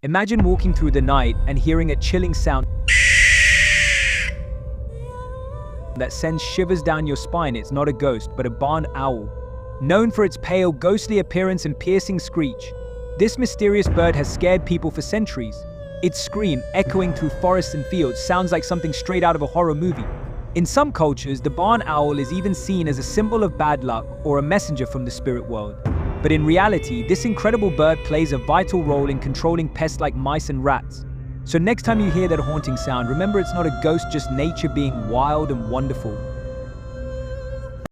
Imagine walking through the night and hearing a chilling sound that sends shivers down your spine. It's not a ghost, but a barn owl. Known for its pale, ghostly appearance and piercing screech, this mysterious bird has scared people for centuries. Its scream, echoing through forests and fields, sounds like something straight out of a horror movie. In some cultures, the barn owl is even seen as a symbol of bad luck or a messenger from the spirit world. But in reality, this incredible bird plays a vital role in controlling pests like mice and rats. So next time you hear that haunting sound, remember it's not a ghost, just nature being wild and wonderful.